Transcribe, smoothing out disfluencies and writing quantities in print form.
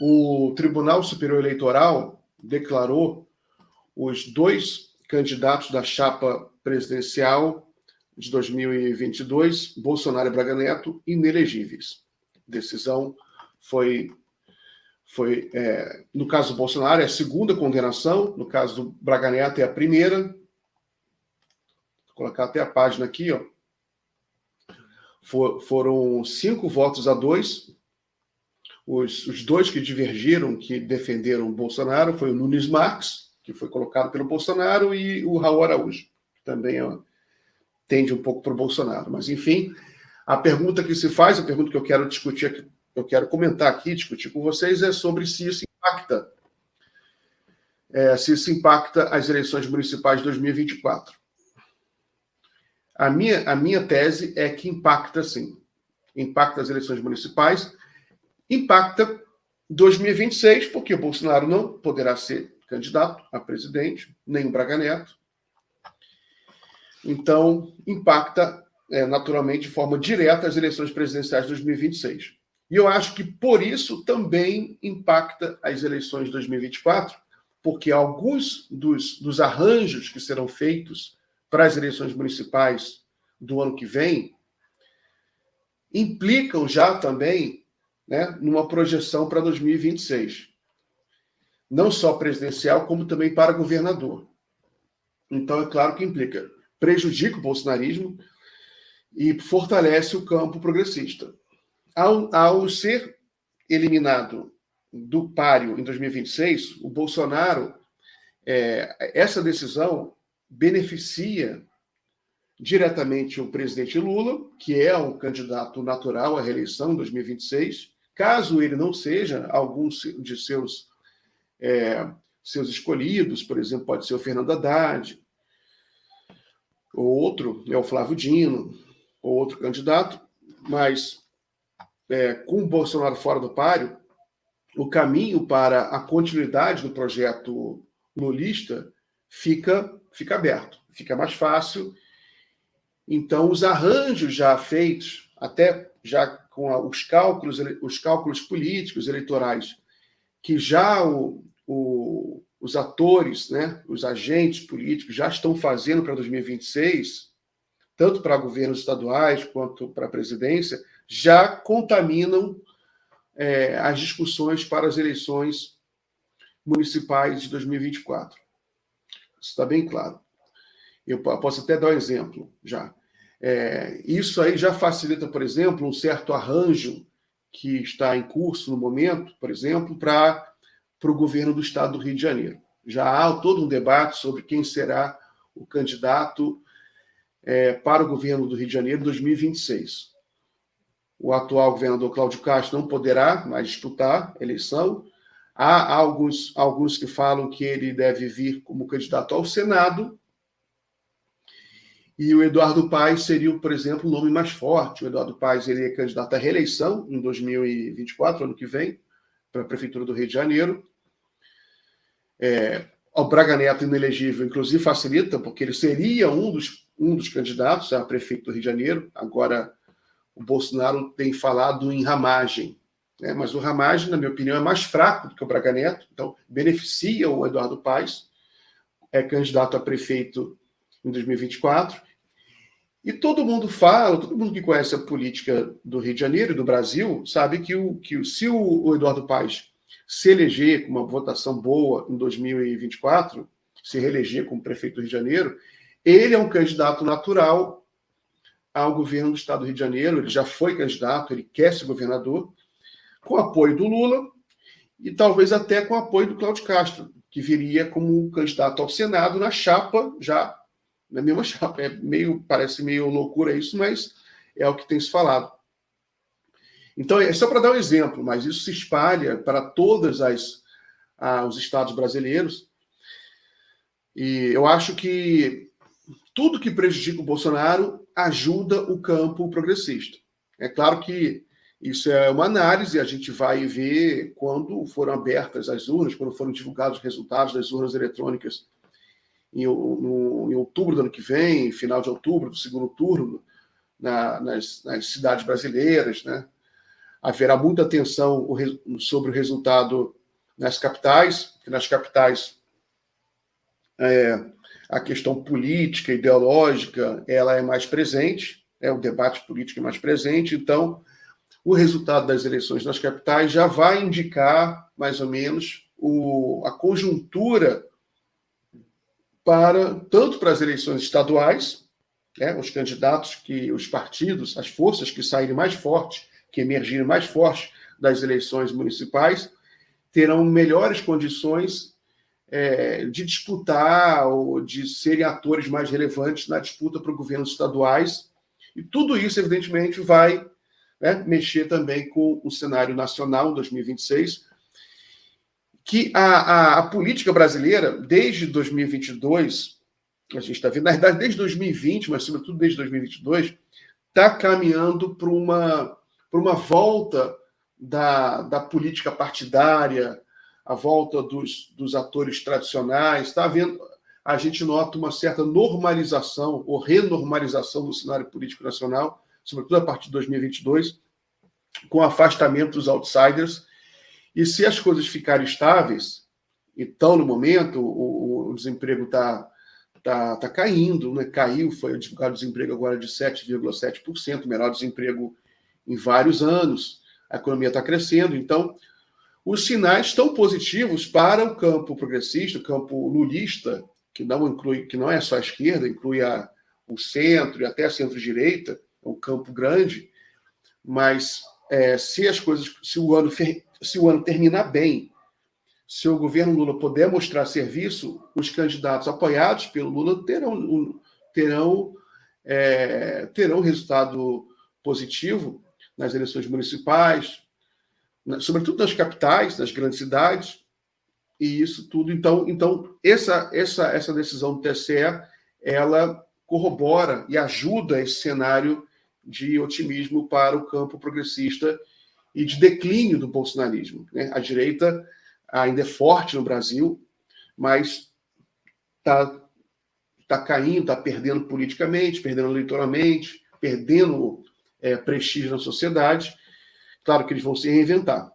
o Tribunal Superior Eleitoral declarou os dois candidatos da chapa presidencial de 2022, Bolsonaro e Braga Neto, inelegíveis. Decisão no caso do Bolsonaro, é a segunda condenação, no caso do Braga Neto é a primeira. Vou colocar até a página aqui, ó. Foram 5-2. Os dois que divergiram, que defenderam o Bolsonaro, foi o Nunes Marques, que foi colocado pelo Bolsonaro, e o Raul Araújo, que também tende um pouco para o Bolsonaro. Mas, enfim, a pergunta que se faz, a pergunta que eu quero discutir aqui, eu quero comentar aqui, discutir com vocês, é sobre se isso impacta as eleições municipais de 2024. A minha tese é que impacta, sim. Impacta as eleições municipais, impacta 2026, porque o Bolsonaro não poderá ser candidato a presidente, nem o Braga Neto. Então, impacta, naturalmente, de forma direta as eleições presidenciais de 2026. E eu acho que, por isso, também impacta as eleições de 2024, porque alguns dos arranjos que serão feitos para as eleições municipais do ano que vem implicam já também, né, numa projeção para 2026. Não só presidencial, como também para governador. Então, é claro que implica. Prejudica o bolsonarismo e fortalece o campo progressista. Ao ser eliminado do páreo em 2026, o Bolsonaro, essa decisão beneficia diretamente o presidente Lula, que é um candidato natural à reeleição em 2026, caso ele não seja algum de seus escolhidos, por exemplo, pode ser o Fernando Haddad, ou outro, o Flávio Dino, ou outro candidato, mas com o Bolsonaro fora do páreo, o caminho para a continuidade do projeto lulista fica aberto, fica mais fácil. Então, os arranjos já feitos, até já com os cálculos políticos, eleitorais, que já os atores, né, os agentes políticos já estão fazendo para 2026, tanto para governos estaduais quanto para a presidência, já contaminam as discussões para as eleições municipais de 2024. Isso está bem claro. Eu posso até dar um exemplo já. Isso aí já facilita, por exemplo, um certo arranjo que está em curso no momento, por exemplo, para o governo do estado do Rio de Janeiro. Já há todo um debate sobre quem será o candidato para o governo do Rio de Janeiro em 2026. O atual governador Cláudio Castro não poderá mais disputar a eleição. Há alguns que falam que ele deve vir como candidato ao Senado. E o Eduardo Paes seria, por exemplo, o nome mais forte. O Eduardo Paes ele é candidato à reeleição em 2024, ano que vem, para a Prefeitura do Rio de Janeiro. O Braga Neto inelegível, inclusive, facilita, porque ele seria um dos candidatos a prefeito do Rio de Janeiro. Agora, o Bolsonaro tem falado em Ramagem, né? Mas o Ramagem, na minha opinião, é mais fraco do que o Braga Neto, então beneficia o Eduardo Paes, é candidato a prefeito em 2024. E todo mundo que conhece a política do Rio de Janeiro e do Brasil, sabe que se o Eduardo Paes se eleger com uma votação boa em 2024, se reeleger como prefeito do Rio de Janeiro, ele é um candidato natural ao governo do estado do Rio de Janeiro. Ele já foi candidato, ele quer ser governador, com apoio do Lula e talvez até com apoio do Cláudio Castro, que viria como candidato ao Senado na chapa, já na mesma chapa. Parece meio loucura isso, mas é o que tem se falado. Então, é só para dar um exemplo, mas isso se espalha para todos os estados brasileiros. E eu acho que tudo que prejudica o Bolsonaro ajuda o campo progressista. É claro que isso é uma análise, a gente vai ver quando foram abertas as urnas, quando foram divulgados os resultados das urnas eletrônicas em outubro do ano que vem, final de outubro, do segundo turno, nas cidades brasileiras, né? haverá muita atenção sobre o resultado nas capitais, porque nas capitais a questão política, ideológica, ela é mais presente, o debate político é mais presente, então o resultado das eleições nas capitais já vai indicar, mais ou menos, a conjuntura tanto para as eleições estaduais, os candidatos, os partidos, as forças que saírem mais fortes, que emergirem mais fortes das eleições municipais, terão melhores condições de disputar ou de serem atores mais relevantes na disputa para governos estaduais. E tudo isso, evidentemente, vai mexer também com o cenário nacional em 2026, que a política brasileira, desde 2022, a gente está vendo, na verdade, desde 2020, mas sobretudo desde 2022, está caminhando para uma volta da política partidária, a volta dos atores tradicionais. Está havendo, a gente nota uma certa normalização ou renormalização do cenário político nacional, sobretudo a partir de 2022, com o afastamento dos outsiders. E se as coisas ficarem estáveis, e estão no momento, o desemprego está caindo, né? Caiu, foi divulgado o desemprego agora de 7,7%, o menor desemprego em vários anos, a economia está crescendo, então os sinais estão positivos para o campo progressista, o campo lulista, que não é só a esquerda, inclui o centro e até a centro-direita, é um campo grande, mas se o ano terminar bem, se o governo Lula puder mostrar serviço, os candidatos apoiados pelo Lula terão resultado positivo nas eleições municipais, sobretudo nas capitais, nas grandes cidades, e isso tudo. Então essa decisão do TSE, ela corrobora e ajuda esse cenário de otimismo para o campo progressista e de declínio do bolsonarismo, né? A direita ainda é forte no Brasil, mas está caindo, está perdendo politicamente, perdendo eleitoralmente, perdendo prestígio na sociedade. Claro que eles vão se reinventar.